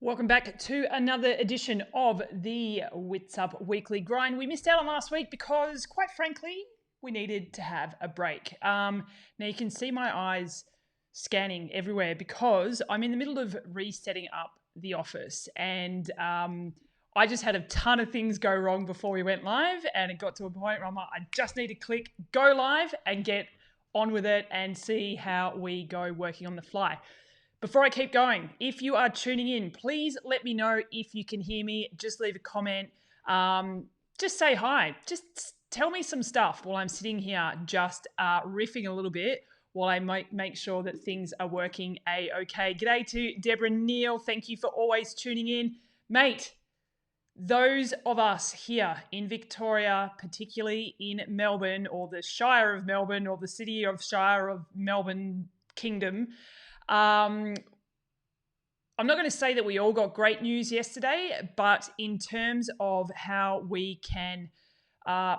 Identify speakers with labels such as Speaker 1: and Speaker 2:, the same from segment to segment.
Speaker 1: Welcome back to another edition of the Witsup Weekly Grind. We missed out on last week because, quite frankly, we needed to have a break. Now you can see my eyes scanning everywhere because I'm in the middle of resetting up the office, and I just had a ton of things go wrong before we went live, and it got to a point where I'm like, I just need to click go live and get on with it and see how we go working on the fly. Before I keep going, if you are tuning in, please let me know if you can hear me. Just leave a comment. Just say hi. Just tell me some stuff while I'm sitting here just riffing a little bit while I might make sure that things are working a-okay. G'day to Deborah Neal. Thank you for always tuning in. Mate, those of us here in Victoria, particularly in Melbourne or the Shire of Melbourne or the city of Shire of Melbourne Kingdom, I'm not going to say that we all got great news yesterday, but in terms of how we can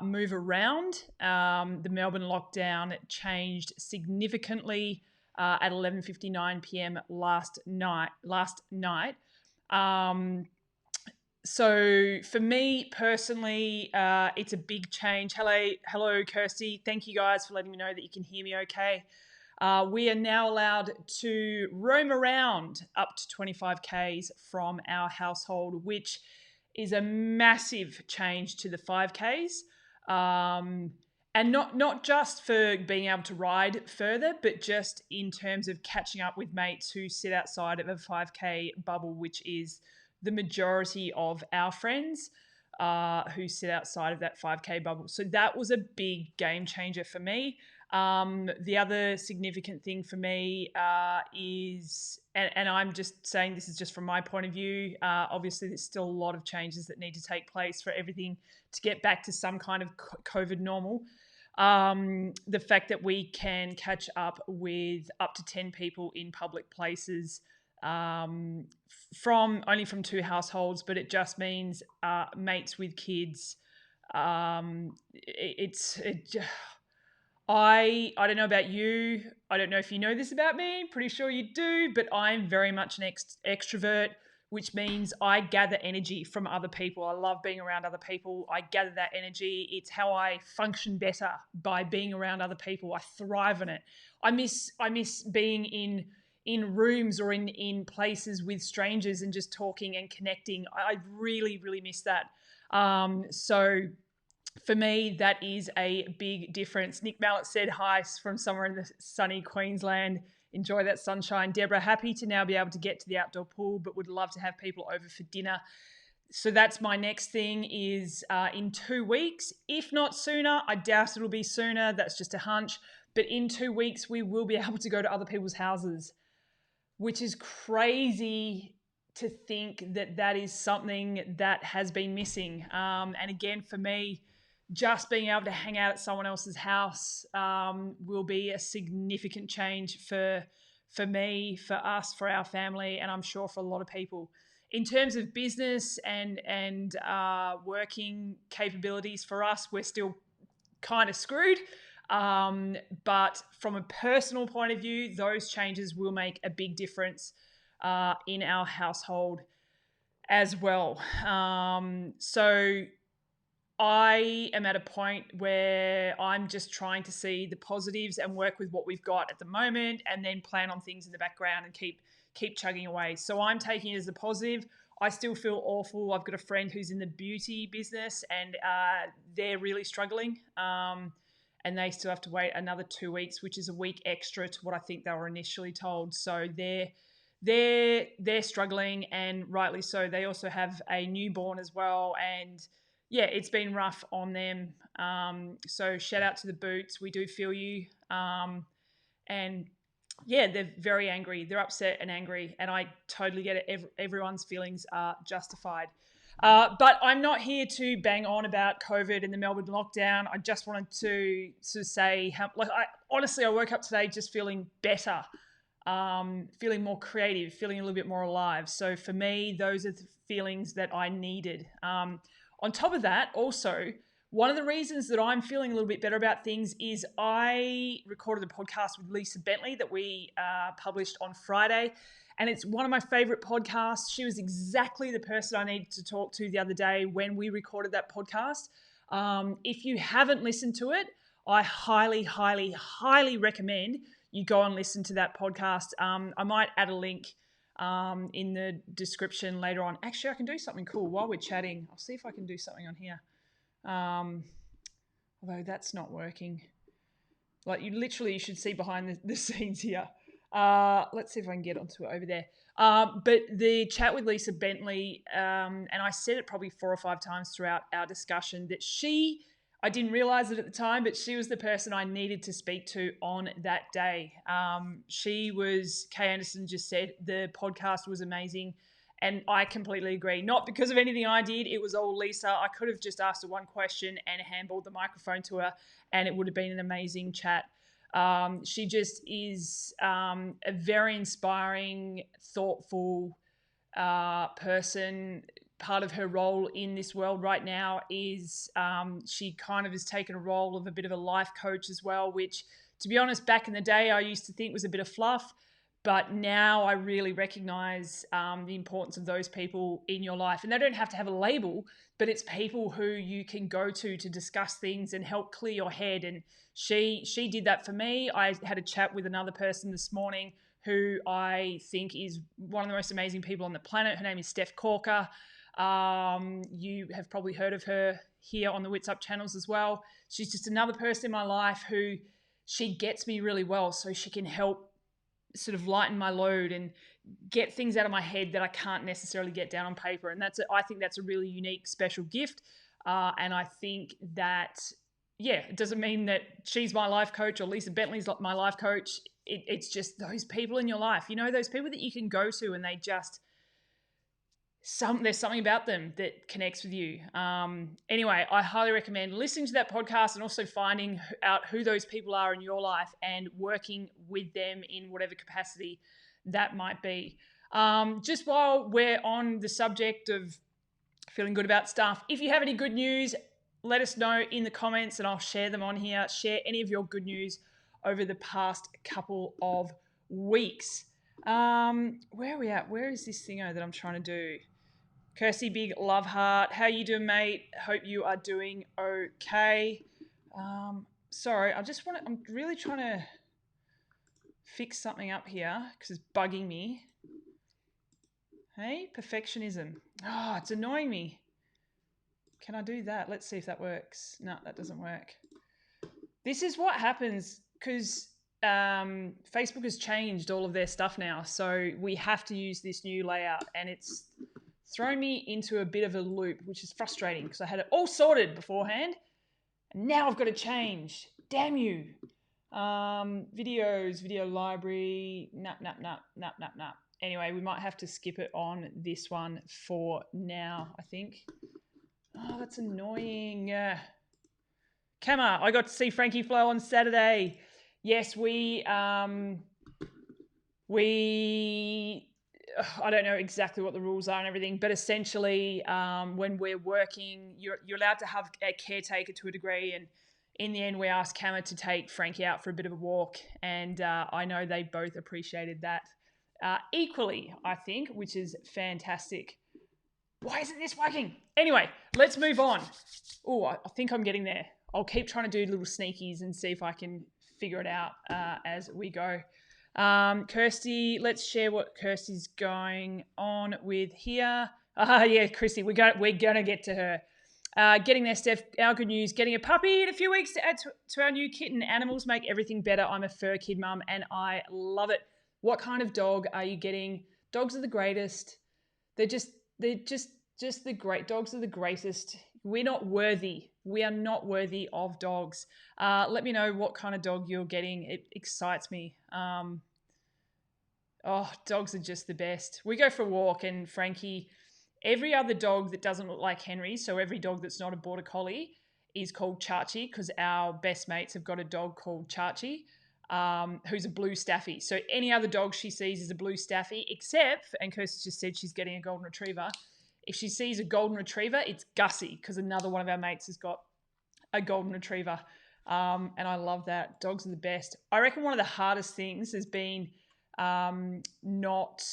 Speaker 1: move around, the Melbourne lockdown changed significantly at 11:59 p.m. last night. So for me personally, it's a big change. Hello, Kirsty. Thank you guys for letting me know that you can hear me okay. We are now allowed to roam around up to 25 Ks from our household, which is a massive change to the 5 Ks. And not just for being able to ride further, but just in terms of catching up with mates who sit outside of a 5K bubble, which is the majority of our friends who sit outside of that 5K bubble. So that was a big game changer for me. The other significant thing for me is, and I'm just saying this is just from my point of view, obviously there's still a lot of changes that need to take place for everything to get back to some kind of COVID normal. The fact that we can catch up with up to 10 people in public places only from 2 households, but it just means mates with kids. I don't know about you. I don't know if you know this about me. Pretty sure you do, but I'm very much an extrovert, which means I gather energy from other people. I love being around other people. I gather that energy. It's how I function better, by being around other people. I thrive on it. I miss being in rooms or in places with strangers and just talking and connecting. I really, really miss that. So for me, that is a big difference. Nick Mallet said hi from somewhere in the sunny Queensland. Enjoy that sunshine. Deborah, happy to now be able to get to the outdoor pool, but would love to have people over for dinner. So that's my next thing is in 2 weeks, if not sooner. I doubt it'll be sooner. That's just a hunch. But in 2 weeks, we will be able to go to other people's houses, which is crazy to think that that is something that has been missing. And again, for me, just being able to hang out at someone else's house will be a significant change for me, for us, for our family, and I'm sure for a lot of people. In terms of business and working capabilities for us, we're still kind of screwed. But from a personal point of view, those changes will make a big difference in our household as well. So I am at a point where I'm just trying to see the positives and work with what we've got at the moment, and then plan on things in the background and keep chugging away. So I'm taking it as a positive. I still feel awful. I've got a friend who's in the beauty business, and they're really struggling. And they still have to wait another 2 weeks, which is a week extra to what I think they were initially told. So they're struggling, and rightly so. They also have a newborn as well, and yeah, it's been rough on them. So shout out to the Boots. We do feel you. And yeah, they're very angry. They're upset and angry, and I totally get it. Everyone's feelings are justified. But I'm not here to bang on about COVID and the Melbourne lockdown. I just wanted to say how, honestly, I woke up today just feeling better, feeling more creative, feeling a little bit more alive. So for me, those are the feelings that I needed. On top of that, also, one of the reasons that I'm feeling a little bit better about things is I recorded a podcast with Lisa Bentley that we published on Friday. And it's one of my favorite podcasts. She was exactly the person I needed to talk to the other day when we recorded that podcast. If you haven't listened to it, I highly, highly, highly recommend you go and listen to that podcast. I might add a link in the description later on. Actually, I can do something cool while we're chatting. I'll see if I can do something on here. Although that's not working. Like you should see behind the scenes here. Let's see if I can get onto it over there. But the chat with Lisa Bentley, and I said it probably 4 or 5 times throughout our discussion, that I didn't realize it at the time, but she was the person I needed to speak to on that day. Kay Anderson just said the podcast was amazing. And I completely agree. Not because of anything I did. It was all Lisa. I could have just asked her one question and handballed the microphone to her, and it would have been an amazing chat. She just is a very inspiring, thoughtful person. Part of her role in this world right now is she kind of has taken a role of a bit of a life coach as well, which, to be honest, back in the day, I used to think was a bit of fluff. But now I really recognize the importance of those people in your life. And they don't have to have a label, but it's people who you can go to discuss things and help clear your head. And she did that for me. I had a chat with another person this morning who I think is one of the most amazing people on the planet. Her name is Steph Corker. You have probably heard of her here on the Witsup channels as well. She's just another person in my life who she gets me really well, so she can help sort of lighten my load and get things out of my head that I can't necessarily get down on paper. And I think that's a really unique, special gift. And I think that, it doesn't mean that she's my life coach or Lisa Bentley's my life coach. It's just those people in your life, those people that you can go to and they just, there's something about them that connects with you. Anyway, I highly recommend listening to that podcast and also finding out who those people are in your life and working with them in whatever capacity that might be. Just while we're on the subject of feeling good about stuff, if you have any good news, let us know in the comments and I'll share them on here. Share any of your good news over the past couple of weeks. Where are we at? Where is this thingo that I'm trying to do? Kirsty, big love heart. How you doing, mate? Hope you are doing okay. Sorry, I'm really trying to fix something up here because it's bugging me. Hey, perfectionism. Oh, it's annoying me. Can I do that? Let's see if that works. No, that doesn't work. This is what happens because Facebook has changed all of their stuff now. So we have to use this new layout and it's thrown me into a bit of a loop, which is frustrating because I had it all sorted beforehand. And now I've got to change. Damn you. Videos, video library, nap. Anyway, we might have to skip it on this one for now, I think. Oh, that's annoying. Kama, I got to see Frankie Flo on Saturday. Yes, I don't know exactly what the rules are and everything, but essentially when we're working, you're allowed to have a caretaker to a degree. And in the end, we asked Kama to take Frankie out for a bit of a walk. And I know they both appreciated that equally, I think, which is fantastic. Why isn't this working? Anyway, let's move on. Oh, I think I'm getting there. I'll keep trying to do little sneakies and see if I can figure it out as we go. Kirsty, let's share what Kirsty's going on with here. Yeah, Chrissie, we're gonna get to her. Getting there, Steph. Our good news: getting a puppy in a few weeks to add to our new kitten. Animals make everything better. I'm a fur kid mum, and I love it. What kind of dog are you getting? Dogs are the greatest. They're just the great. Dogs are the greatest. We're not worthy. We are not worthy of dogs. Let me know what kind of dog you're getting. It excites me. Dogs are just the best. We go for a walk and Frankie, every other dog that doesn't look like Henry, so every dog that's not a border collie is called Chachi because our best mates have got a dog called Chachi, who's a blue staffy. So any other dog she sees is a blue staffy except, and Kirsty just said she's getting a golden retriever. If she sees a golden retriever, it's Gussie because another one of our mates has got a golden retriever. And I love that. Dogs are the best. I reckon one of the hardest things has been not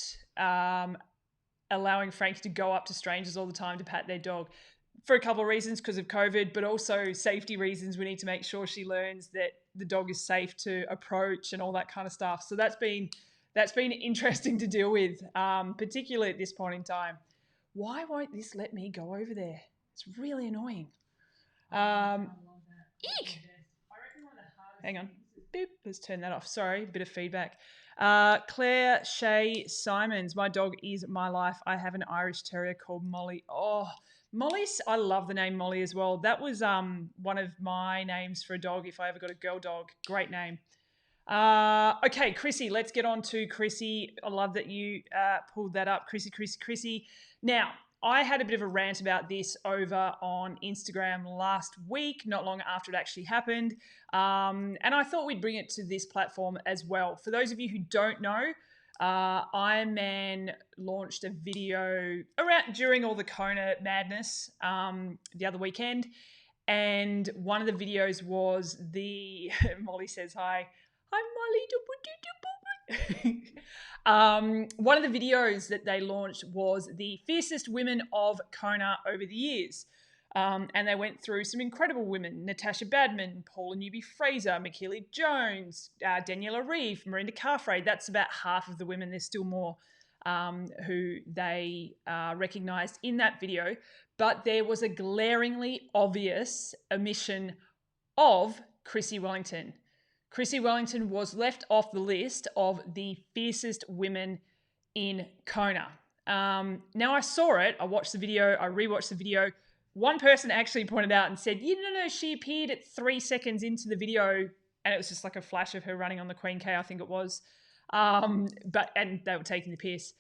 Speaker 1: allowing Frankie to go up to strangers all the time to pat their dog for a couple of reasons, because of COVID, but also safety reasons. We need to make sure she learns that the dog is safe to approach and all that kind of stuff. So that's been interesting to deal with, particularly at this point in time. Why won't this let me go over there? It's really annoying. Eek! Hang on. Boop. Let's turn that off. Sorry, a bit of feedback. Claire Shay Simons. My dog is my life. I have an Irish Terrier called Molly. Oh, Molly's. I love the name Molly as well. That was one of my names for a dog if I ever got a girl dog. Great name. Okay, Chrissie, let's get on to Chrissie. I love that you pulled that up. Chrissie. Now, I had a bit of a rant about this over on Instagram last week, not long after it actually happened. And I thought we'd bring it to this platform as well. For those of you who don't know, Iron Man launched a video during all the Kona madness the other weekend. And one of the videos was Molly says hi. Hi, Molly. One of the videos that they launched was the fiercest women of Kona over the years. And they went through some incredible women: Natasha Badman, Paula Newby-Fraser, Michaela Jones, Daniela Reeve, Miranda Carfrae. That's about half of the women. There's still more who they recognised in that video. But there was a glaringly obvious omission of Chrissie Wellington. Chrissie Wellington was left off the list of the fiercest women in Kona. Now, I saw it. I watched the video. I rewatched the video. One person actually pointed out and said, no, she appeared at 3 seconds into the video, and it was just like a flash of her running on the Queen K, I think it was. And they were taking the piss.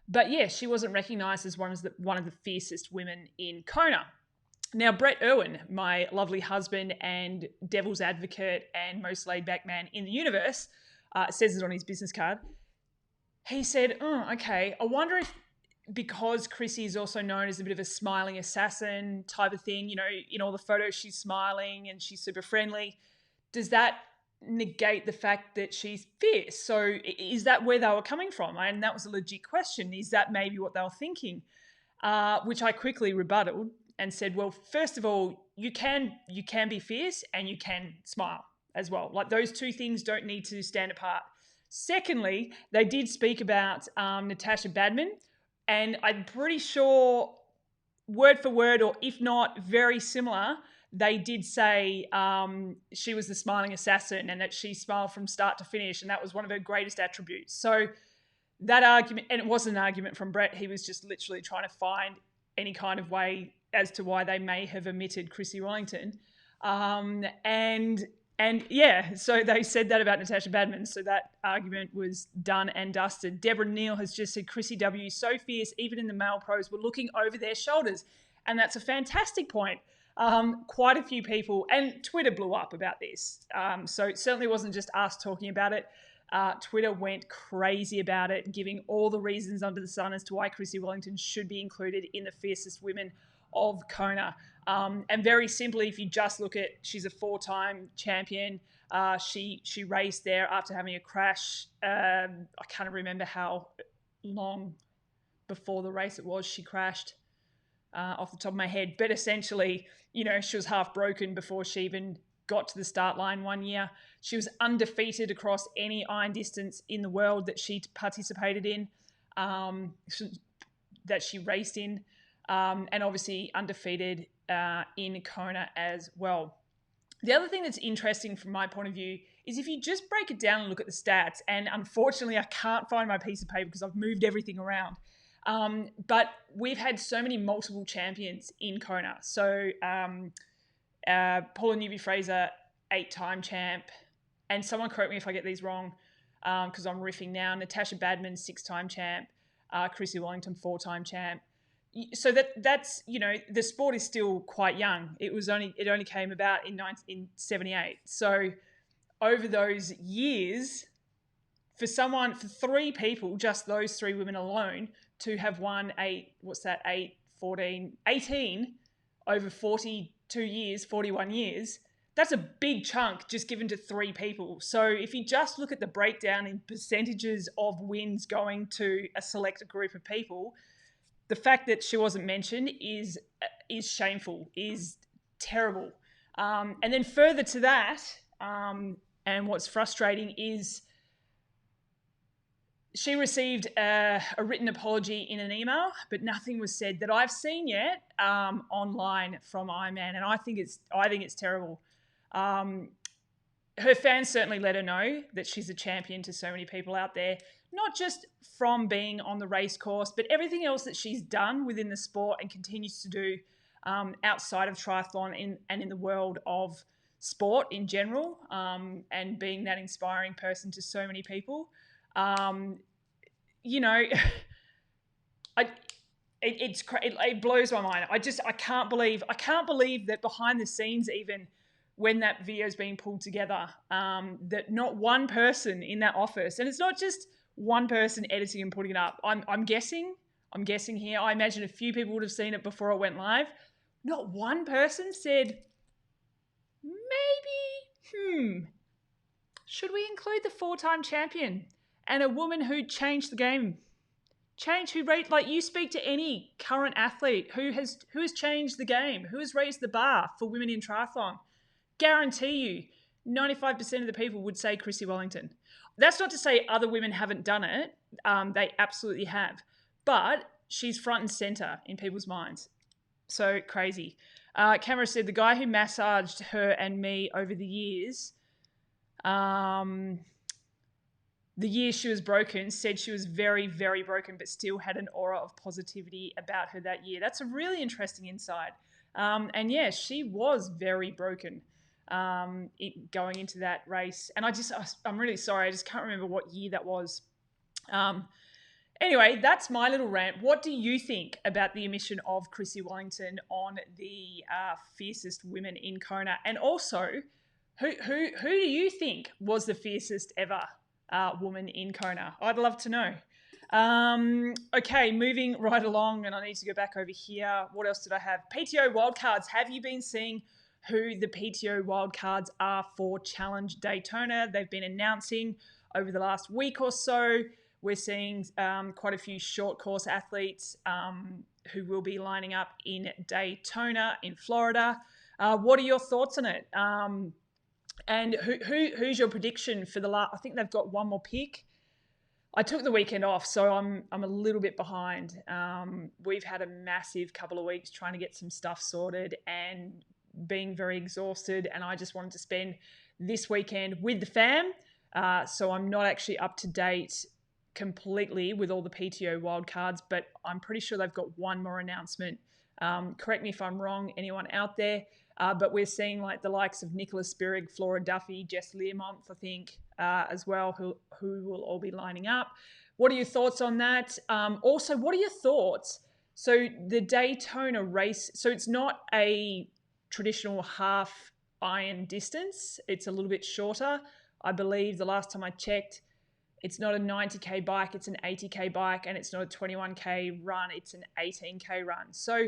Speaker 1: But yeah, she wasn't recognised as one of the fiercest women in Kona. Now, Bret Irwin, my lovely husband and devil's advocate and most laid-back man in the universe, says it on his business card. He said, okay, I wonder if, because Chrissie is also known as a bit of a smiling assassin type of thing, in all the photos she's smiling and she's super friendly, does that negate the fact that she's fierce? So is that where they were coming from? And that was a legit question. Is that maybe what they were thinking? Which I quickly rebutted and said, well, first of all, you can be fierce and you can smile as well. Like, those two things don't need to stand apart. Secondly, they did speak about Natasha Badman, and I'm pretty sure word for word, or if not very similar, they did say she was the smiling assassin and that she smiled from start to finish, and that was one of her greatest attributes. So that argument, and it wasn't an argument from Bret, he was just literally trying to find any kind of way as to why they may have omitted Chrissie Wellington. And yeah, so they said that about Natasha Badman. So that argument was done and dusted. Deborah Neal has just said, Chrissie W, so fierce, even in the male pros were looking over their shoulders. And that's a fantastic point. Quite a few people, and Twitter blew up about this. So it certainly wasn't just us talking about it. Twitter went crazy about it, giving all the reasons under the sun as to why Chrissie Wellington should be included in the fiercest women of Kona. And very simply, if you just look at, she's a 4-time champion. She raced there after having a crash. I can't remember how long before the race it was she crashed off the top of my head. But essentially, she was half broken before she even got to the start line one year. She was undefeated across any iron distance in the world that she participated in, that she raced in. And obviously undefeated in Kona as well. The other thing that's interesting from my point of view is if you just break it down and look at the stats, and unfortunately I can't find my piece of paper because I've moved everything around, but we've had so many multiple champions in Kona. So Paula Newby-Fraser, 8-time champ, and someone correct me if I get these wrong because I'm riffing now. Natasha Badman, 6-time champ, Chrissie Wellington, 4-time champ. So that's the sport is still quite young. It only came about in 1978. So over those years, for 3 people, just those 3 women alone, to have won 18 over 42 years, 41 years, that's a big chunk just given to 3 people. So if you just look at the breakdown in percentages of wins going to a selected group of people, the fact that she wasn't mentioned is shameful, is terrible. And then further to that, and what's frustrating is she received a written apology in an email, but nothing was said that I've seen yet online from Ironman, and I think it's terrible. Her fans certainly let her know that she's a champion to so many people out there, not just from being on the race course, but everything else that she's done within the sport and continues to do outside of triathlon and in the world of sport in general, and being that inspiring person to so many people. You know, it blows my mind. I can't believe that behind the scenes, even when that video is being pulled together, that not one person in that office, and it's not just one person editing and putting it up. I'm guessing here. I imagine a few people would have seen it before it went live. Not one person said, maybe, should we include the 4-time champion and a woman who changed the game? Like, you speak to any current athlete who has changed the game, who has raised the bar for women in triathlon. Guarantee you, 95% of the people would say Chrissie Wellington. That's not to say other women haven't done it. They absolutely have. But she's front and center in people's minds. So crazy. Camera said, the guy who massaged her and me over the years, the year she was broken, said she was very, very broken, but still had an aura of positivity about her that year. That's a really interesting insight. And yeah, she was very broken going into that race. And I'm really sorry. I just can't remember what year that was. Anyway, that's my little rant. What do you think about the omission of Chrissie Wellington on the fiercest women in Kona? And also, who do you think was the fiercest ever woman in Kona? I'd love to know. Okay, moving right along, and I need to go back over here. What else did I have? PTO wildcards. Have you been seeing who the PTO wildcards are for Challenge Daytona? They've been announcing over the last week or so. We're seeing quite a few short course athletes who will be lining up in Daytona in Florida. What are your thoughts on it? And who's your prediction for the last? I think they've got one more pick. I took the weekend off, so I'm a little bit behind. We've had a massive couple of weeks trying to get some stuff sorted and being very exhausted, and I just wanted to spend this weekend with the fam. So I'm not actually up to date completely with all the PTO wildcards, but I'm pretty sure they've got one more announcement. Correct me if I'm wrong, anyone out there. But we're seeing like the likes of Nicholas Spierig, Flora Duffy, Jess Learmonth, I think, as well, who will all be lining up. What are your thoughts on that? Also, what are your thoughts? So the Daytona race, so it's not a traditional half iron distance. It's a little bit shorter. I believe the last time I checked, it's not a 90K bike, it's an 80K bike, and it's not a 21K run, it's an 18K run. So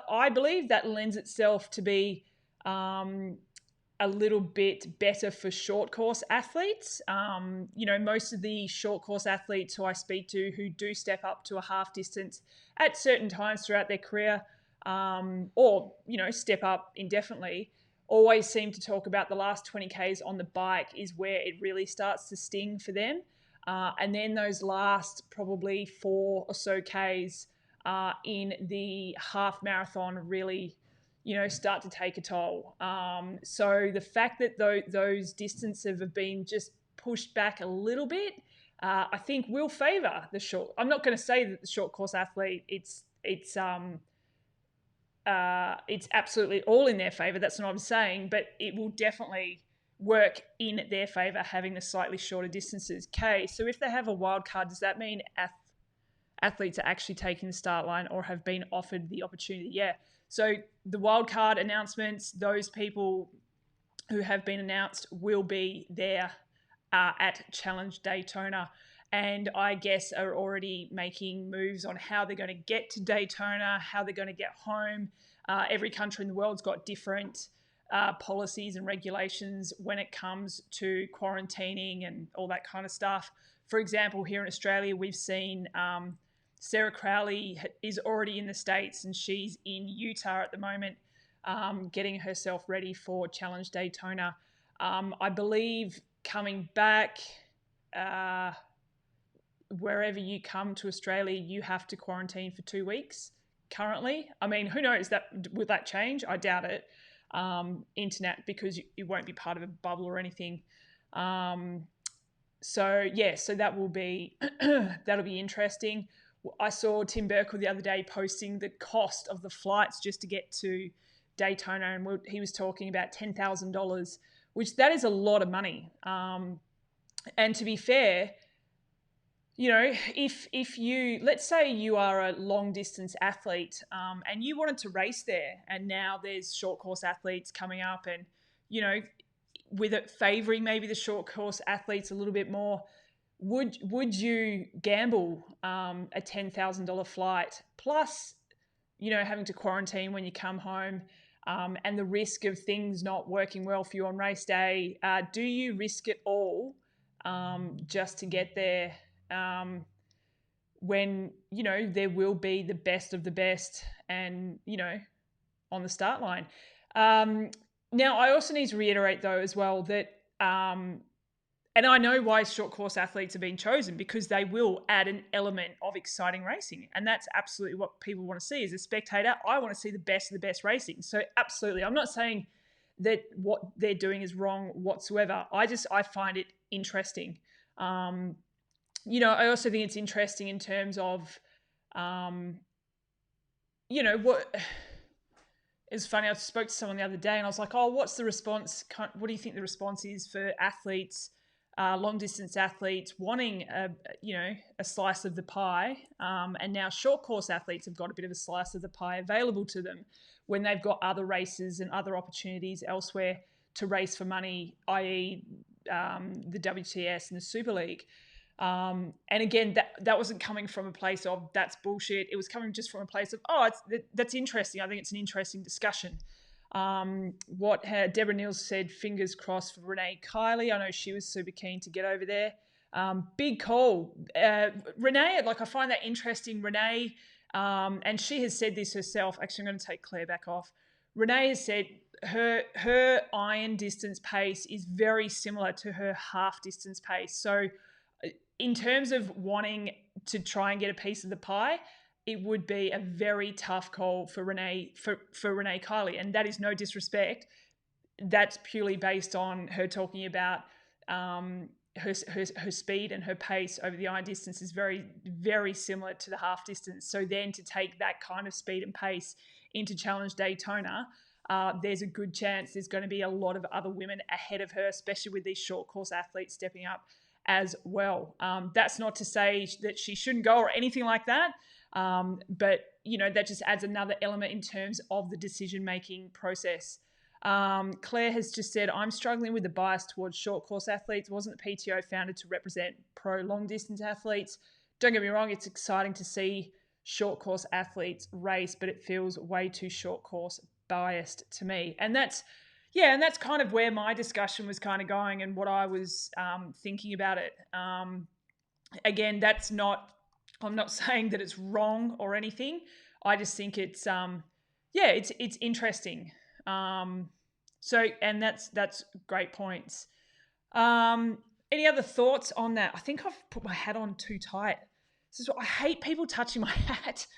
Speaker 1: I believe that lends itself to be a little bit better for short course athletes. Most of the short course athletes who I speak to who do step up to a half distance at certain times throughout their career, or step up indefinitely, always seem to talk about the last 20Ks on the bike is where it really starts to sting for them. And then those last probably 4 or so Ks in the half marathon really, start to take a toll. So the fact that those distances have been just pushed back a little bit, I think will favour the short. I'm not going to say that the short course athlete, it's absolutely all in their favour. That's not what I'm saying, but it will definitely work in their favour having the slightly shorter distances. Okay, so if they have a wild card, does that mean athletes are actually taking the start line or have been offered the opportunity? Yeah. So the wild card announcements, those people who have been announced will be there at Challenge Daytona, and I guess are already making moves on how they're going to get to Daytona, how they're going to get home. Every country in the world's got different policies and regulations when it comes to quarantining and all that kind of stuff. For example, here in Australia, we've seen Sarah Crowley is already in the States and she's in Utah at the moment, getting herself ready for Challenge Daytona. I believe coming back, wherever you come to Australia, you have to quarantine for 2 weeks currently. I mean, who knows, will that change? I doubt it. Internet, because you won't be part of a bubble or anything. So that will be that'll be interesting. I saw Tim Burkle the other day posting the cost of the flights just to get to Daytona, and he was talking about $10,000, which that is a lot of money. And to be fair, if you, let's say you are a long distance athlete, and you wanted to race there, and now there's short course athletes coming up, and with it favoring maybe the short course athletes a little bit more, would you gamble a $10,000 flight plus having to quarantine when you come home, and the risk of things not working well for you on race day? Do you risk it all just to get there, when there will be the best of the best and on the start line? Now I also need to reiterate though as well that and I know why short course athletes are being chosen, because they will add an element of exciting racing, and that's absolutely what people want to see. As a spectator, I want to see the best of the best racing. So absolutely, I'm not saying that what they're doing is wrong whatsoever. I find it interesting. I also think it's interesting in terms of, what. It's funny, I spoke to someone the other day and I was like, what's the response? What do you think the response is for athletes, long distance athletes wanting a slice of the pie? And now short course athletes have got a bit of a slice of the pie available to them when they've got other races and other opportunities elsewhere to race for money, i.e. The WTS and the Super League. And again, that wasn't coming from a place of that's bullshit. It was coming just from a place of, that's interesting. I think it's an interesting discussion. What Deborah Niels said, fingers crossed for Renee Kiley. I know she was super keen to get over there. Big call. Renee, I find that interesting. Renee, and she has said this herself. Actually, I'm going to take Claire back off. Renee has said her iron distance pace is very similar to her half distance pace. So in terms of wanting to try and get a piece of the pie, it would be a very tough call for Renee Kiley, and that is no disrespect. That's purely based on her talking about her speed and her pace over the iron distance is very, very similar to the half distance. So then to take that kind of speed and pace into Challenge Daytona, there's a good chance there's going to be a lot of other women ahead of her, especially with these short course athletes stepping up as well. That's not to say that she shouldn't go or anything like that, but that just adds another element in terms of the decision-making process. Claire has just said, I'm struggling with the bias towards short course athletes. Wasn't the PTO founded to represent pro long distance athletes? Don't get me wrong, it's exciting to see short course athletes race, but it feels way too short course biased to me. And that's kind of where my discussion was kind of going and what I was thinking about it. Again, I'm not saying that it's wrong or anything. I just think it's it's interesting. And that's great points. Any other thoughts on that? I think I've put my hat on too tight. I hate people touching my hat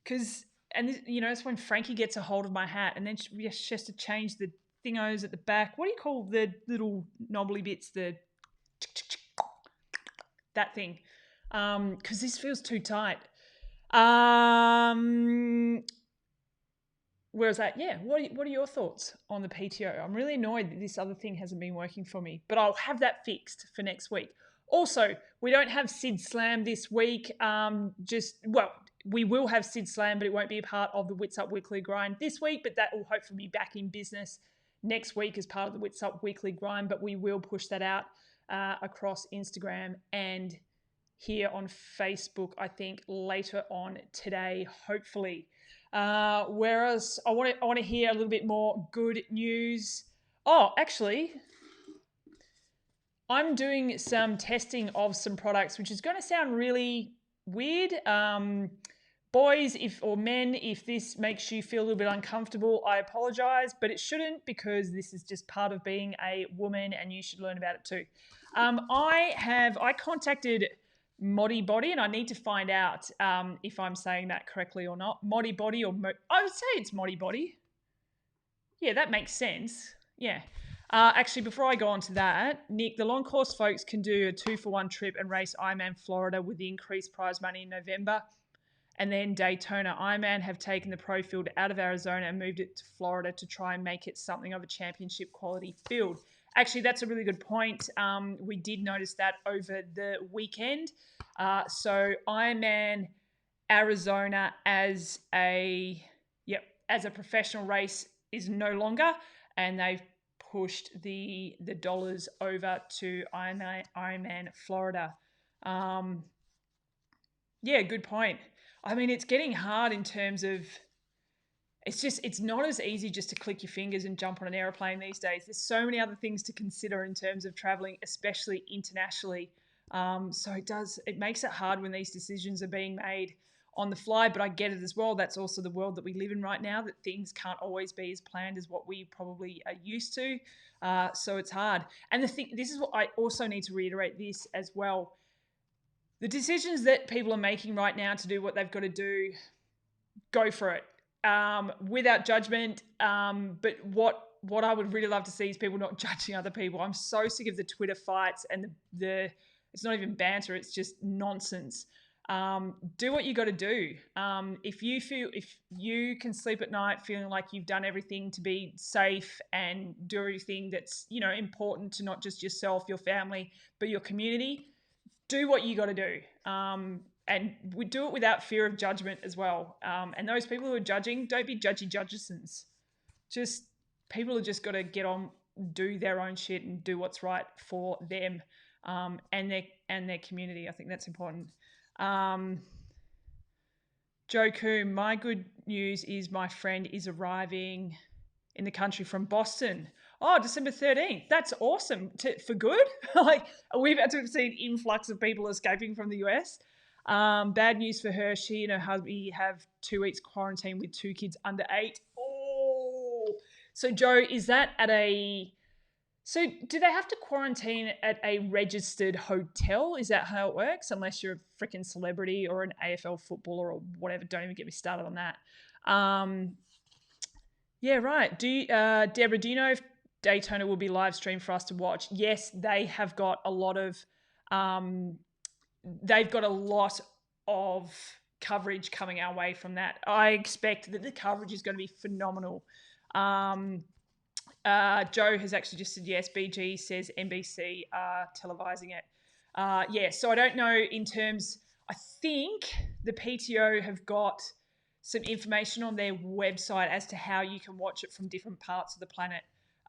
Speaker 1: because, it's when Frankie gets a hold of my hat and then she has to change the thingos at the back. What do you call the little knobbly bits? That thing. Because this feels too tight. Where is that? Yeah. What are your thoughts on the PTO? I'm really annoyed that this other thing hasn't been working for me, but I'll have that fixed for next week. Also, we don't have Sid Slam this week. We will have Sid Slam, but it won't be a part of the Witsup Weekly Grind this week, but that will hopefully be back in business next week as part of the Witsup Weekly Grind, but we will push that out across Instagram and here on Facebook, I think, later on today, hopefully. Whereas I want to hear a little bit more good news. Oh, actually, I'm doing some testing of some products, which is going to sound really weird. Boys, or men, if this makes you feel a little bit uncomfortable, I apologize, but it shouldn't, because this is just part of being a woman and you should learn about it too. I contacted ModiBodu, and I need to find out if I'm saying that correctly or not. ModiBodu, I would say it's ModiBodu. Yeah, that makes sense. Yeah. Actually, before I go on to that, Nick, the long course folks can do a 2-for-1 trip and race Ironman Florida with the increased prize money in November. And then Daytona Ironman have taken the pro field out of Arizona and moved it to Florida to try and make it something of a championship quality field. Actually, that's a really good point. We did notice that over the weekend. So Ironman Arizona as a professional race is no longer, and they've pushed the dollars over to Ironman Florida. Yeah, good point. I mean, it's getting hard in terms of it's not as easy just to click your fingers and jump on an airplane these days. There's so many other things to consider in terms of traveling, especially internationally. So it makes it hard when these decisions are being made on the fly, but I get it as well. That's also the world that we live in right now, that things can't always be as planned as what we probably are used to. So it's hard. And this is what I also need to reiterate this as well. The decisions that people are making right now to do what they've got to do, go for it. Without judgment. But what I would really love to see is people not judging other people. I'm so sick of the Twitter fights and the it's not even banter, it's just nonsense. Do what you got to do. If you can sleep at night feeling like you've done everything to be safe and do everything that's, important to not just yourself, your family, but your community, do what you got to do. And we do it without fear of judgment as well. And those people who are judging, don't be judgy judgesons. Just people have just got to get on, do their own shit and do what's right for them and their community. I think that's important. Joku, my good news is my friend is arriving in the country from Boston. Oh, December 13th. That's awesome. For good? Like, we've had to have seen influx of people escaping from the US. Bad news for her. She and her husband have 2 weeks quarantine with 2 kids under 8. Oh, so Joe, is that so do they have to quarantine at a registered hotel? Is that how it works? Unless you're a freaking celebrity or an AFL footballer or whatever. Don't even get me started on that. Yeah, right. Deborah, do you know if Daytona will be live streamed for us to watch? Yes, they have got a lot of coverage coming our way from that. I expect that the coverage is going to be phenomenal. Joe has actually just said yes. BG says NBC are televising it. Yeah, so I don't know in terms, I think the PTO have got some information on their website as to how you can watch it from different parts of the planet.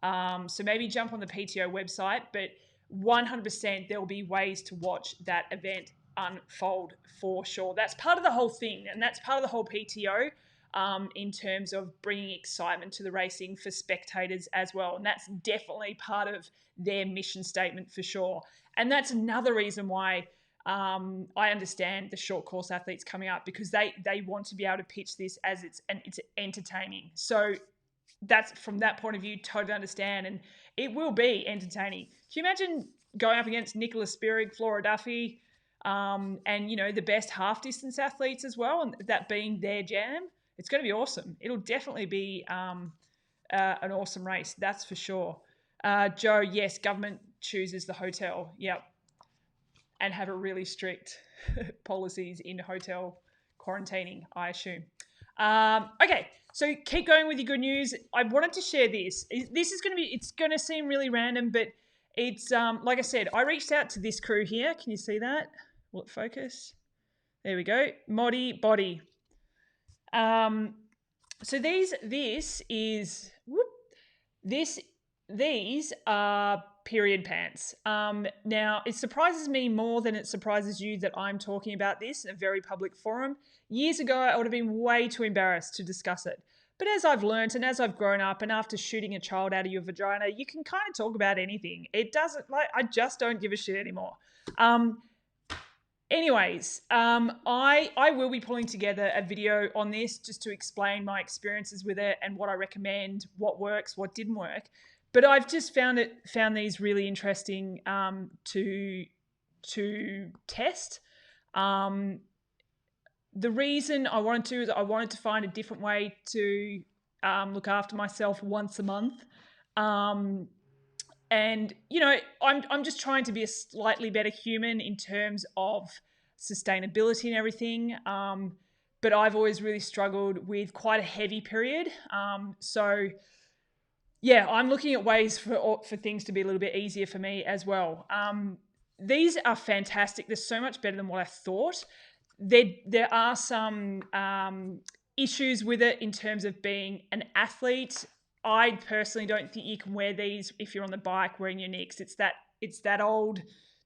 Speaker 1: So maybe jump on the PTO website, but 100% there will be ways to watch that event unfold for sure. That's part of the whole thing, and that's part of the whole PTO in terms of bringing excitement to the racing for spectators as well. And that's definitely part of their mission statement for sure. And that's another reason why I understand the short course athletes coming up, because they want to be able to pitch this as it's entertaining. So that's, from that point of view, totally understand, and it will be entertaining. Can you imagine going up against Nicholas Spierig, Flora Duffy, and the best half distance athletes as well, and that being their jam? It's going to be awesome. It'll definitely be an awesome race, that's for sure. Joe, yes, government chooses the hotel. Yep. And have a really strict policies in hotel quarantining, I assume. Okay, so keep going with your good news. I wanted to share this. It's going to seem really random, but it's, like I said, I reached out to this crew here. Can you see that? Will it focus? There we go. ModiBodu. So these are period pants. Now, it surprises me more than it surprises you that I'm talking about this in a very public forum. Years ago, I would have been way too embarrassed to discuss it. But as I've learned and as I've grown up, and after shooting a child out of your vagina, you can kind of talk about anything. It doesn't, like, I just don't give a shit anymore. Anyways, I will be pulling together a video on this just to explain my experiences with it and what I recommend, what works, what didn't work. But I've just found these really interesting to test. The reason I wanted to is I wanted to find a different way to look after myself once a month. And, you know, I'm just trying to be a slightly better human in terms of sustainability and everything. But I've always really struggled with quite a heavy period. So, yeah, I'm looking at ways for things to be a little bit easier for me as well. These are fantastic. They're so much better than what I thought. There are some issues with it in terms of being an athlete. I personally don't think you can wear these if you're on the bike wearing your Nicks. It's that old,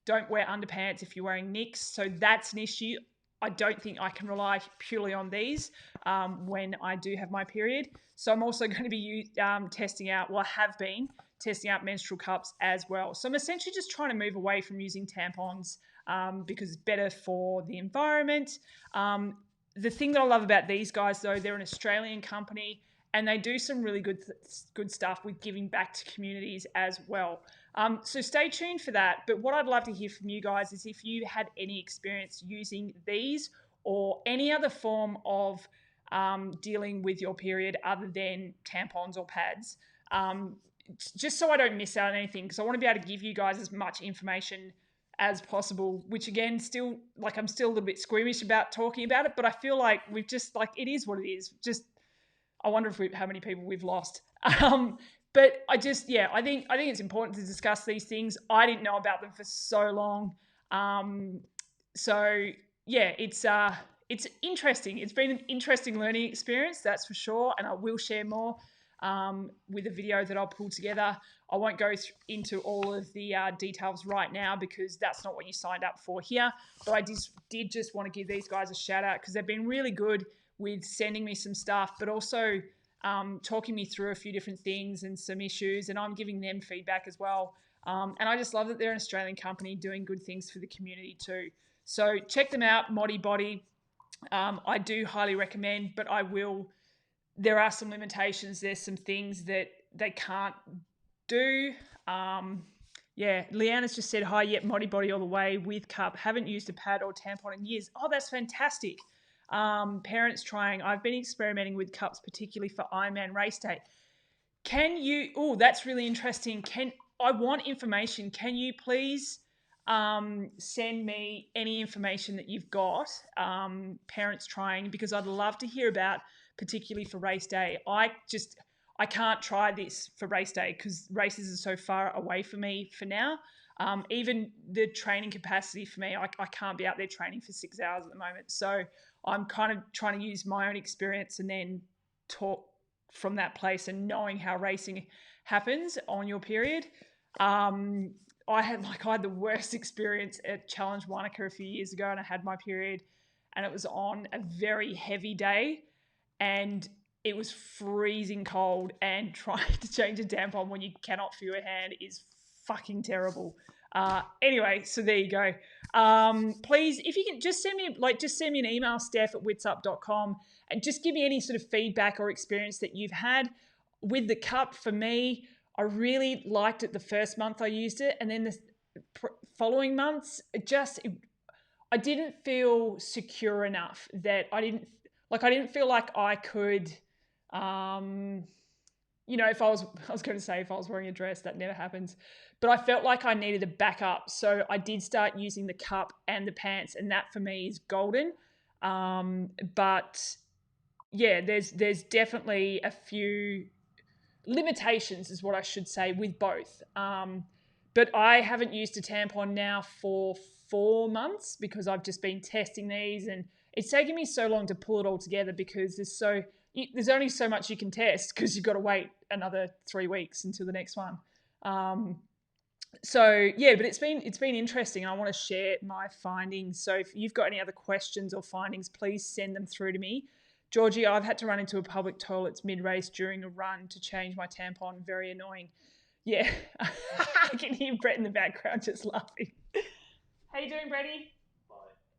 Speaker 1: don't wear underpants if you're wearing Nicks. So that's an issue. I don't think I can rely purely on these when I do have my period. So I'm also going to be testing out, well, I have been testing out menstrual cups as well. So I'm essentially just trying to move away from using tampons because it's better for the environment. The thing that I love about these guys, though, they're an Australian company, and they do some really good stuff with giving back to communities as well. So stay tuned for that. But what I'd love to hear from you guys is if you had any experience using these or any other form of dealing with your period other than tampons or pads, just so I don't miss out on anything, because I want to be able to give you guys as much information as possible, which again, still, like, I'm still a little bit squeamish about talking about it, but I feel like we've just, like, it is what it is. Just, I wonder how many people we've lost. But I think it's important to discuss these things. I didn't know about them for so long. So yeah, it's interesting. It's been an interesting learning experience, that's for sure. And I will share more with a video that I'll pull together. I won't go into all of the details right now because that's not what you signed up for here. But I did just want to give these guys a shout out because they've been really good with sending me some stuff, but also talking me through a few different things and some issues, and I'm giving them feedback as well. And I just love that they're an Australian company doing good things for the community too. So check them out, ModiBodu. I do highly recommend, but there are some limitations. There's some things that they can't do. Yeah, Leanna's just said, hi, yep, ModiBodu all the way with cup. Haven't used a pad or tampon in years. Oh, that's fantastic. Parents trying. I've been experimenting with cups, particularly for Ironman race day. That's really interesting. I want information. Can you please send me any information that you've got, parents trying, because I'd love to hear about, particularly for race day. I can't try this for race day because races are so far away from me for now. Even the training capacity for me, I can't be out there training for 6 hours at the moment. So I'm kind of trying to use my own experience and then talk from that place and knowing how racing happens on your period. I had the worst experience at Challenge Wanaka a few years ago, and I had my period and it was on a very heavy day and it was freezing cold, and trying to change a tampon when you cannot feel your hand is fucking terrible. Anyway, so there you go. Please, if you can just send me an email, steph@witsup.com, and just give me any sort of feedback or experience that you've had with the cup. For me, I really liked it the first month I used it, and then the following months, I didn't feel secure enough that I didn't feel like I could, if I was going to say if I was wearing a dress, that never happens, but I felt like I needed a backup. So I did start using the cup and the pants, and that for me is golden. But yeah, there's definitely a few limitations is what I should say with both. But I haven't used a tampon now for 4 months because I've just been testing these, and it's taken me so long to pull it all together because there's only so much you can test because you've got to wait another 3 weeks until the next one. So yeah, but it's been interesting. I want to share my findings. So if you've got any other questions or findings, please send them through to me. Georgie, I've had to run into a public toilet mid-race during a run to change my tampon. Very annoying. Yeah, I can hear Brett in the background just laughing. How you doing, Bretty?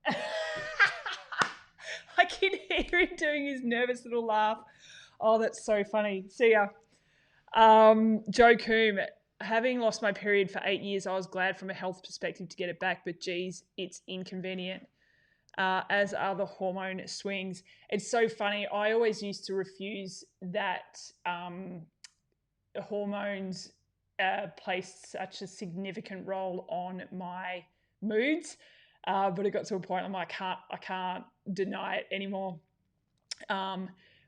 Speaker 1: Fine. I can hear him doing his nervous little laugh. Oh, that's so funny. See ya. Joe Coombe, having lost my period for 8 years, I was glad from a health perspective to get it back, but geez, it's inconvenient, as are the hormone swings. It's so funny. I always used to refuse that hormones placed such a significant role on my moods, but it got to a point I'm like, I can't deny it anymore.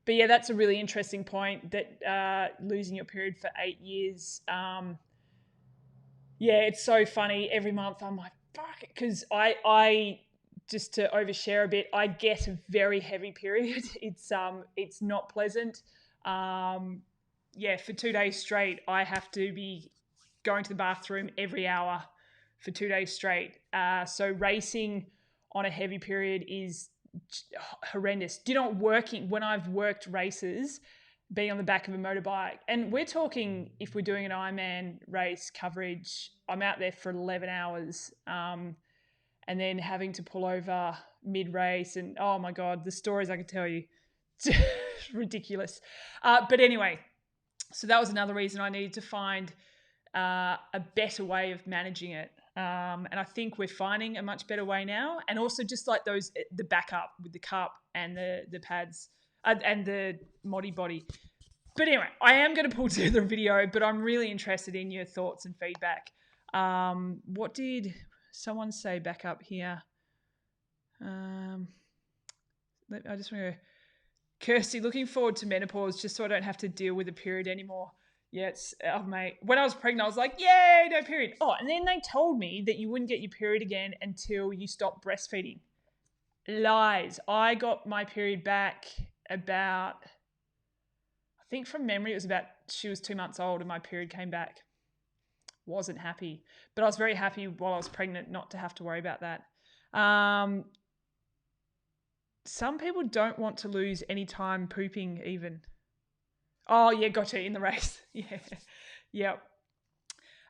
Speaker 1: But yeah, that's a really interesting point, that losing your period for 8 years. Yeah, it's so funny. Every month I'm like, fuck, because I just to overshare a bit, I get a very heavy period. It's not pleasant. Yeah, for 2 days straight, I have to be going to the bathroom every hour for 2 days straight. So racing on a heavy period is horrendous. Do you know, when I've worked races, being on the back of a motorbike, and we're talking, if we're doing an Ironman race coverage, I'm out there for 11 hours, and then having to pull over mid-race, and oh my God, the stories I could tell you, it's ridiculous. But anyway, so that was another reason I needed to find a better way of managing it. And I think we're finding a much better way now. And also just like the backup with the cup and the pads and the ModiBodu. But anyway, I am going to pull together a video, but I'm really interested in your thoughts and feedback. What did someone say back up here? I just want to go, Kirsty, looking forward to menopause just so I don't have to deal with a period anymore. Yes, oh, mate. When I was pregnant, I was like, yay, no period. Oh, and then they told me that you wouldn't get your period again until you stopped breastfeeding. Lies. I got my period back about, I think from memory, it was about, she was 2 months old and my period came back. Wasn't happy. But I was very happy while I was pregnant not to have to worry about that. Some people don't want to lose any time pooping even. Oh, yeah, gotcha, in the race. Yeah. Yep.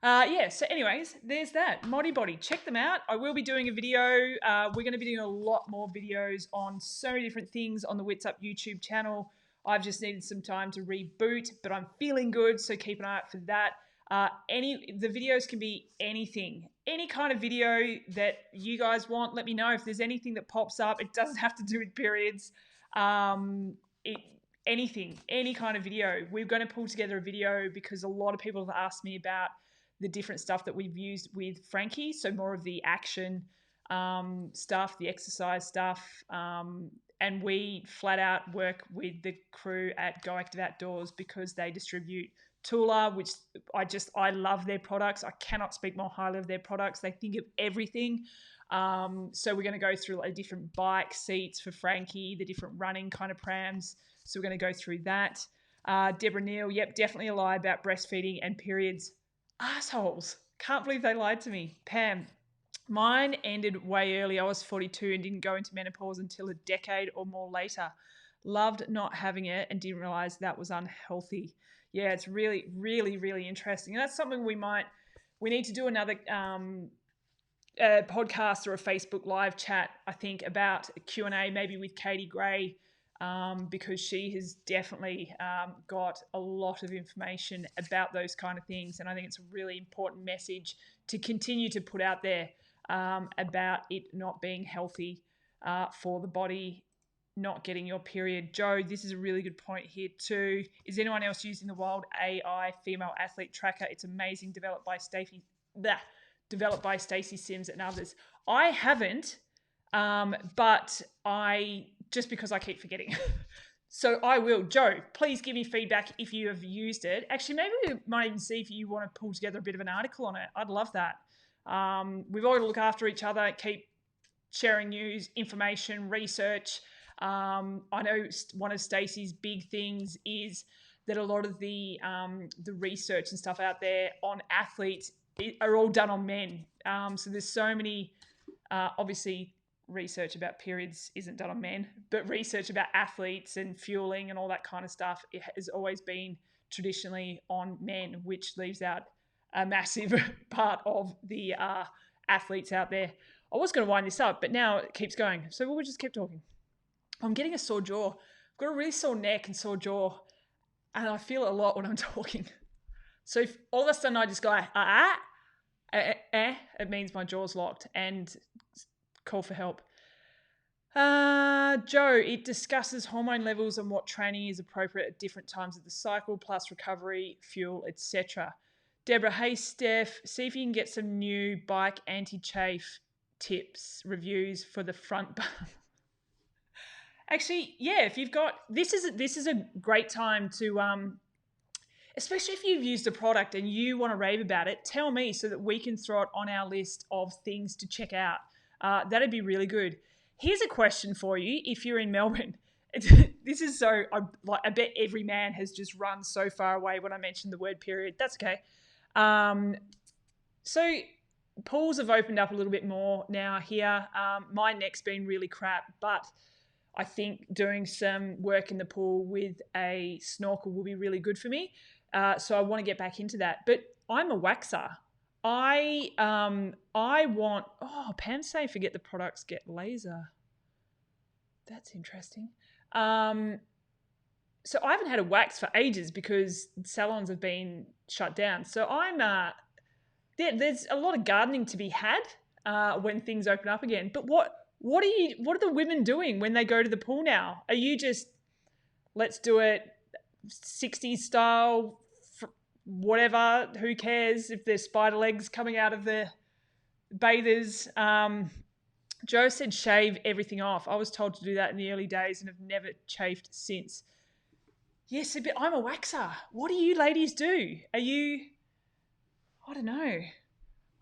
Speaker 1: Yeah, so anyways, there's that. ModiBodu, check them out. I will be doing a video. We're going to be doing a lot more videos on so many different things on the Witsup YouTube channel. I've just needed some time to reboot, but I'm feeling good, so keep an eye out for that. The videos can be anything. Any kind of video that you guys want, let me know. If there's anything that pops up, it doesn't have to do with periods. Anything, any kind of video. We're going to pull together a video because a lot of people have asked me about the different stuff that we've used with Frankie. So more of the action stuff, the exercise stuff. And we flat out work with the crew at Go Active Outdoors because they distribute Tula, which I love their products. I cannot speak more highly of their products. They think of everything. So we're going to go through like different bike seats for Frankie, the different running kind of prams. So we're going to go through that. Deborah Neal, yep, definitely a lie about breastfeeding and periods. Assholes. Can't believe they lied to me. Pam, mine ended way early. I was 42 and didn't go into menopause until a decade or more later. Loved not having it and didn't realize that was unhealthy. Yeah, it's really, really, really interesting. And that's something we need to do another podcast or a Facebook live chat, I think, about a Q&A, maybe with Katie Gray, because she has definitely got a lot of information about those kind of things. And I think it's a really important message to continue to put out there about it not being healthy for the body, not getting your period. Joe, this is a really good point here too. Is anyone else using the Wild AI female athlete tracker? It's amazing, developed by Stacey Sims and others. I haven't, but just because I keep forgetting. So I will. Joe, please give me feedback if you have used it. Actually, maybe we might even see if you want to pull together a bit of an article on it. I'd love that. We've all got to look after each other, keep sharing news, information, research. I know one of Stacey's big things is that a lot of the research and stuff out there on athletes are all done on men. So there's so many, obviously research about periods isn't done on men, but research about athletes and fueling and all that kind of stuff, it has always been traditionally on men, which leaves out a massive part of the athletes out there. I was going to wind this up, but now it keeps going. So we'll just keep talking. I'm getting a sore jaw. I've got a really sore neck and sore jaw, and I feel it a lot when I'm talking. So if all of a sudden I just go, it means my jaw's locked, and call for help. Joe, it discusses hormone levels and what training is appropriate at different times of the cycle, plus recovery, fuel, etc. Deborah, hey Steph, see if you can get some new bike anti-chafe tips, reviews for the front bum. Actually, yeah, if you've got this is a great time to especially if you've used a product and you want to rave about it, tell me so that we can throw it on our list of things to check out. That'd be really good. Here's a question for you if you're in Melbourne. This is so, I bet every man has just run so far away when I mentioned the word period. That's okay. So pools have opened up a little bit more now here. My neck's been really crap, but I think doing some work in the pool with a snorkel will be really good for me. So I want to get back into that. But I'm a waxer. I want, Pam say forget the products, get laser. That's interesting. So I haven't had a wax for ages because salons have been shut down. So there's a lot of gardening to be had when things open up again. But what are the women doing when they go to the pool now? Are you just, let's do it 60s style, whatever, who cares if there's spider legs coming out of the bathers? Joe said shave everything off. I was told to do that in the early days and have never chafed since. Yes, but I'm a waxer. What do you ladies do? Are you, I don't know.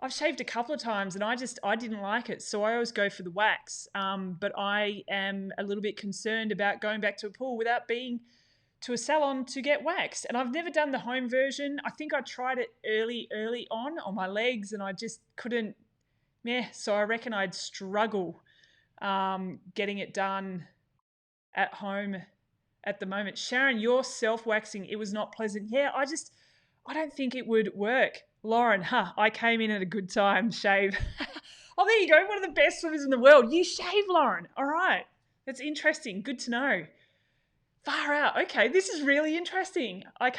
Speaker 1: I've shaved a couple of times and I didn't like it. So I always go for the wax. But I am a little bit concerned about going back to a pool without being to a salon to get waxed. And I've never done the home version. I think I tried it early on my legs and I just couldn't, so I reckon I'd struggle getting it done at home at the moment. Sharon, you're self-waxing. It was not pleasant. Yeah, I don't think it would work. Lauren, I came in at a good time. Shave. Oh, there you go. One of the best swimmers in the world. You shave, Lauren. All right. That's interesting. Good to know. Far out. Okay, this is really interesting. I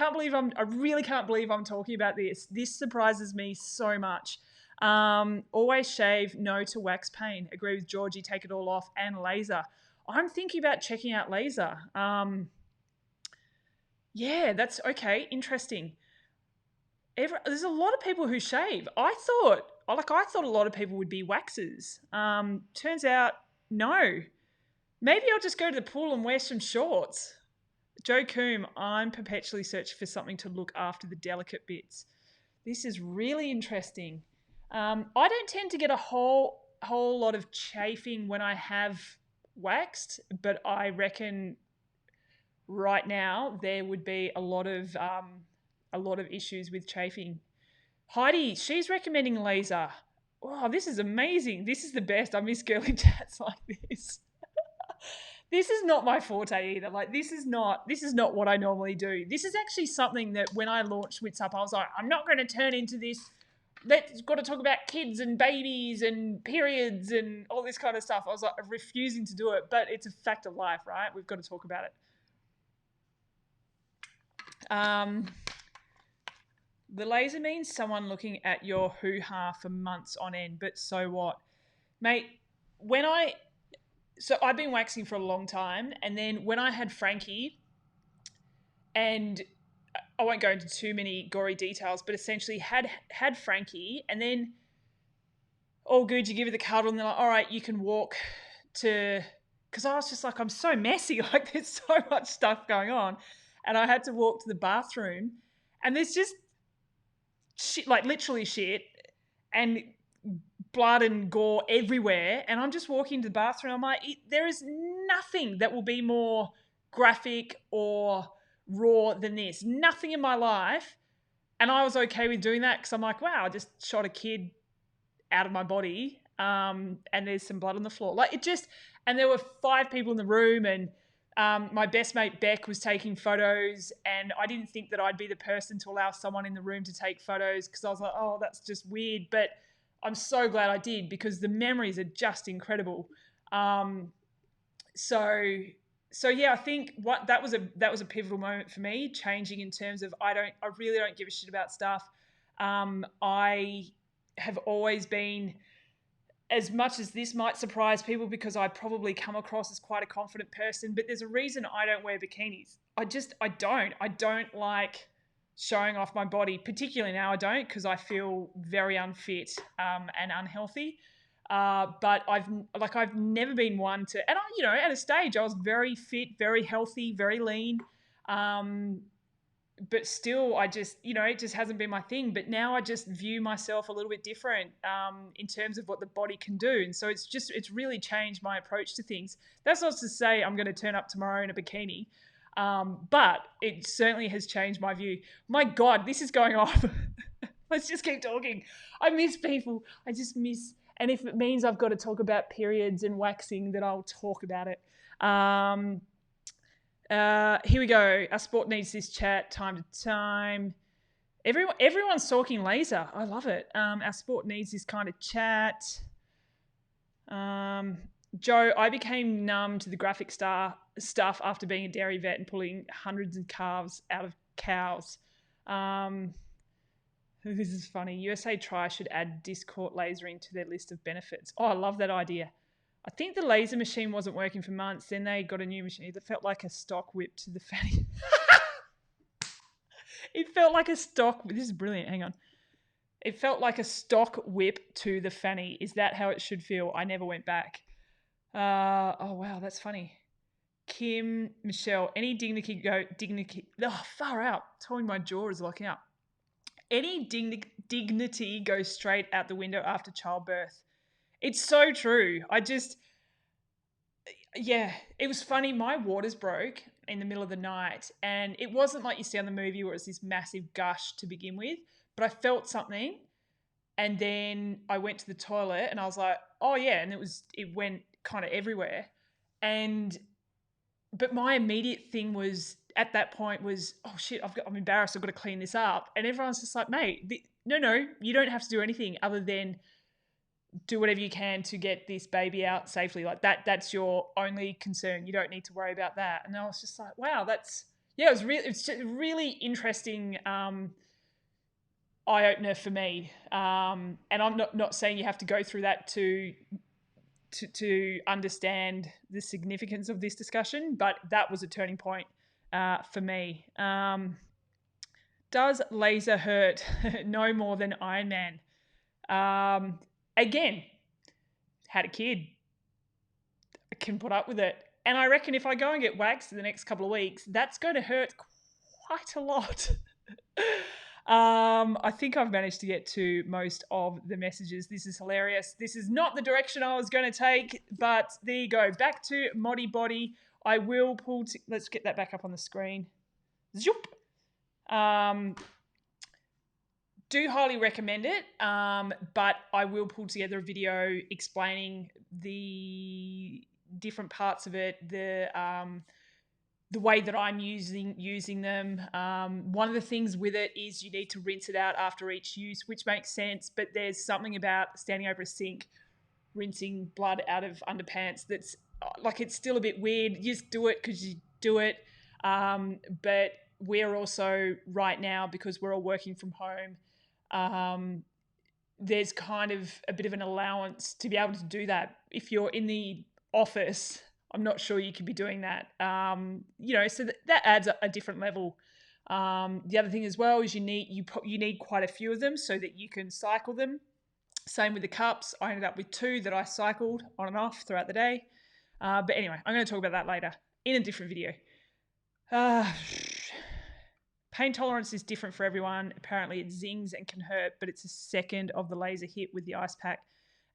Speaker 1: really can't believe I'm talking about this. This surprises me so much. Always shave, no to wax pain. Agree with Georgie, take it all off, and laser. I'm thinking about checking out laser. Yeah, that's okay. Interesting. There's a lot of people who shave. I thought a lot of people would be waxers. Turns out, no. Maybe I'll just go to the pool and wear some shorts. Joe Coombe, I'm perpetually searching for something to look after the delicate bits. This is really interesting. I don't tend to get a whole lot of chafing when I have waxed, but I reckon right now there would be a lot of issues with chafing. Heidi, she's recommending laser. Oh, this is amazing. This is the best. I miss girly chats like this. This is not my forte either. Like this is not what I normally do. This is actually something that when I launched Witsup, I was like, I'm not going to turn into this. Let's got to talk about kids and babies and periods and all this kind of stuff. I was like refusing to do it, but it's a fact of life, right? We've got to talk about it. The laser means someone looking at your hoo-ha for months on end, but so what? Mate, so I've been waxing for a long time, and then when I had Frankie, and I won't go into too many gory details, but essentially had Frankie, and then all good, you give her the cuddle, and they're like, all right, you can walk to, because I was just like, I'm so messy, like there's so much stuff going on, and I had to walk to the bathroom, and there's just shit, like literally shit, and blood and gore everywhere, and I'm just walking to the bathroom. I'm like, there is nothing that will be more graphic or raw than this. Nothing in my life. And I was okay with doing that because I'm like, wow, I just shot a kid out of my body, and there's some blood on the floor. Like it just, and there were 5 people in the room, and my best mate Beck was taking photos, and I didn't think that I'd be the person to allow someone in the room to take photos because I was like, oh, that's just weird. But I'm so glad I did because the memories are just incredible. So yeah, I think that was a pivotal moment for me, changing in terms of I really don't give a shit about stuff. I have always been, as much as this might surprise people because I probably come across as quite a confident person, but there's a reason I don't wear bikinis. I don't like showing off my body, particularly now I don't because I feel very unfit and unhealthy. But I've never been one to, and at a stage I was very fit, very healthy, very lean. But still, it just hasn't been my thing. But now I just view myself a little bit different in terms of what the body can do. And so it's really changed my approach to things. That's not to say I'm going to turn up tomorrow in a bikini, but it certainly has changed my view. My God, this is going off. Let's just keep talking. I miss people. I just miss, and if it means I've got to talk about periods and waxing, then I'll talk about it. Here we go. Our sport needs this chat time to time. Everyone's talking laser. I love it. Our sport needs this kind of chat. Joe, I became numb to the graphic stuff after being a dairy vet and pulling hundreds of calves out of cows. This is funny. USA Try should add disc court lasering to their list of benefits. Oh, I love that idea. I think the laser machine wasn't working for months. Then they got a new machine that felt like a stock whip to the fanny. It felt like a stock. This is brilliant. Hang on. It felt like a stock whip to the fanny. Is that how it should feel? I never went back. Oh, wow. That's funny. Kim, Michelle, any dignity. Oh, far out. Telling my jaw is locking up. Any dignity goes straight out the window after childbirth. It's so true. It was funny. My waters broke in the middle of the night, and it wasn't like you see on the movie where it was this massive gush to begin with, but I felt something, and then I went to the toilet, and I was like, oh yeah, and it went kind of everywhere, but my immediate thing was at that point was, oh shit, I'm embarrassed. I've got to clean this up, and everyone's just like, mate, no, you don't have to do anything other than do whatever you can to get this baby out safely. Like that's your only concern. You don't need to worry about that. And I was just like, wow, it's just a really interesting eye-opener for me. And I'm not saying you have to go through that to understand the significance of this discussion, but that was a turning point for me. Does laser hurt? No more than Iron Man. Again, had a kid. I can put up with it. And I reckon if I go and get waxed in the next couple of weeks, that's going to hurt quite a lot. I think I've managed to get to most of the messages. This is hilarious. This is not the direction I was going to take, but there you go. Back to ModiBodu. I will pull... let's get that back up on the screen. Zoop. Do highly recommend it, but I will pull together a video explaining the different parts of it, the way that I'm using them. One of the things with it is you need to rinse it out after each use, which makes sense, but there's something about standing over a sink, rinsing blood out of underpants that's it's still a bit weird. You just do it because you do it. But we're also right now, because we're all working from home, there's kind of a bit of an allowance to be able to do that. If you're in the office, I'm not sure you could be doing that. So that adds a different level. The other thing as well is you need quite a few of them so that you can cycle them. Same with the cups. I ended up with 2 that I cycled on and off throughout the day. But anyway, I'm going to talk about that later in a different video. Pain tolerance is different for everyone. Apparently it zings and can hurt, but it's a second of the laser hit with the ice pack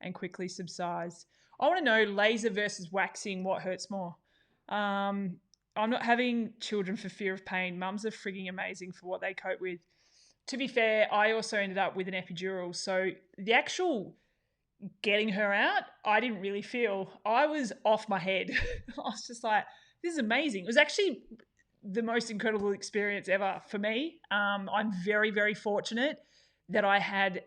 Speaker 1: and quickly subsides. I want to know laser versus waxing, what hurts more? I'm not having children for fear of pain. Mums are frigging amazing for what they cope with. to be fair, I also ended up with an epidural. So the actual getting her out, I didn't really feel. I was off my head. I was just like, this is amazing. It was actually the most incredible experience ever for me. I'm very, very fortunate that I had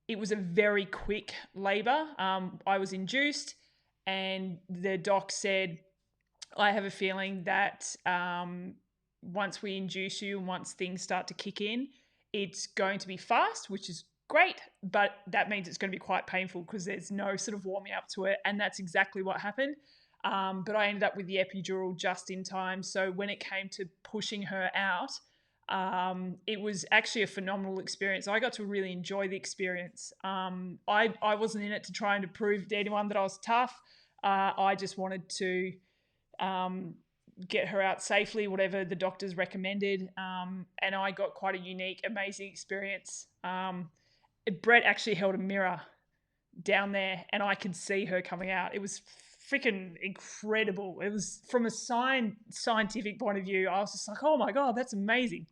Speaker 1: it was a very quick labor. I was induced, and the doc said, I have a feeling that once we induce you and once things start to kick in, it's going to be fast, which is great, but that means it's going to be quite painful because there's no sort of warming up to it. And that's exactly what happened. But I ended up with the epidural just in time. So when it came to pushing her out, it was actually a phenomenal experience. I got to really enjoy the experience. I wasn't in it to try and to prove to anyone that I was tough. I just wanted to get her out safely, whatever the doctors recommended. And I got quite a unique, amazing experience. Bret actually held a mirror down there and I could see her coming out. It was freaking incredible. It was from a scientific point of view. I was just like, oh my God, that's amazing.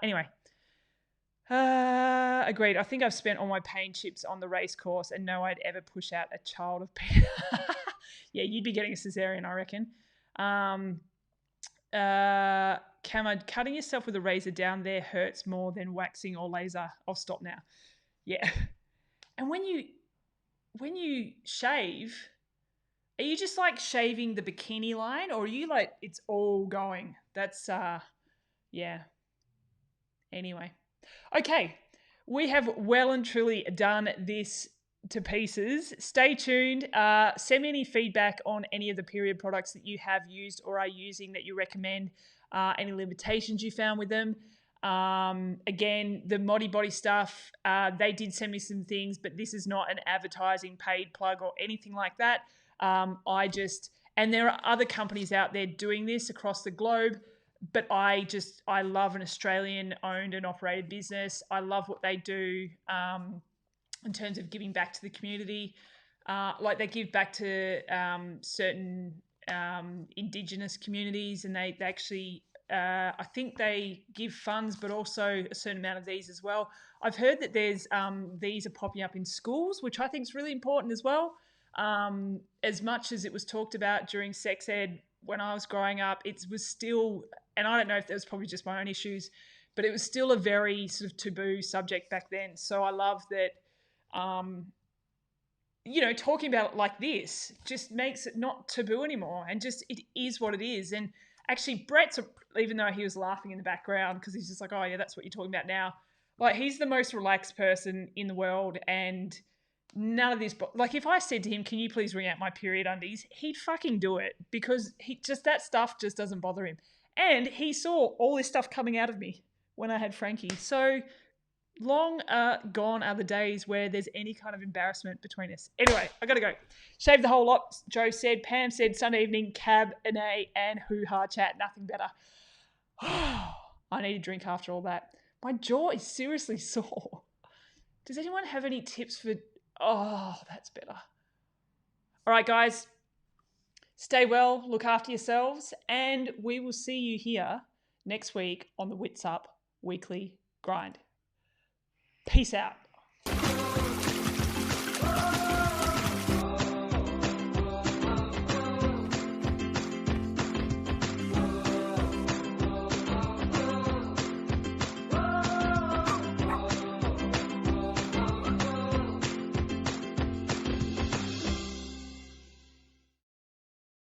Speaker 1: Anyway, agreed. I think I've spent all my pain chips on the race course and know I'd ever push out a child of pain. Yeah, you'd be getting a cesarean, I reckon. Cameron, cutting yourself with a razor down there hurts more than waxing or laser. I'll stop now. Yeah. And when you shave, are you just like shaving the bikini line, or are you like it's all going? That's yeah. Anyway. Okay. We have well and truly done this to pieces. Stay tuned. Send me any feedback on any of the period products that you have used or are using that you recommend, any limitations you found with them. Again, the ModiBodu stuff, they did send me some things, but this is not an advertising paid plug or anything like that. And there are other companies out there doing this across the globe, but I love an Australian owned and operated business. I love what they do in terms of giving back to the community. Like they give back to certain Indigenous communities, and they actually, I think they give funds, but also a certain amount of these as well. I've heard that there's these are popping up in schools, which I think is really important as well. As much as it was talked about during sex ed when I was growing up, it was still, and I don't know if that was probably just my own issues, but it was still a very sort of taboo subject back then. So I love that, talking about it like this just makes it not taboo anymore, and just it is what it is. And actually, even though he was laughing in the background because he's just like, oh yeah, that's what you're talking about now. Like, he's the most relaxed person in the world, and none of this, like, if I said to him, can you please wring out my period undies, he'd fucking do it, because that stuff just doesn't bother him. And he saw all this stuff coming out of me when I had Frankie. So long gone are the days where there's any kind of embarrassment between us. Anyway, I gotta go. Shave the whole lot, Joe said. Pam said Sunday evening, cab, and hoo-ha chat, nothing better. I need a drink after all that. My jaw is seriously sore. Does anyone have any tips for... Oh, that's better. All right, guys. Stay well, look after yourselves, and we will see you here next week on the Witsup Weekly Grind. Peace out.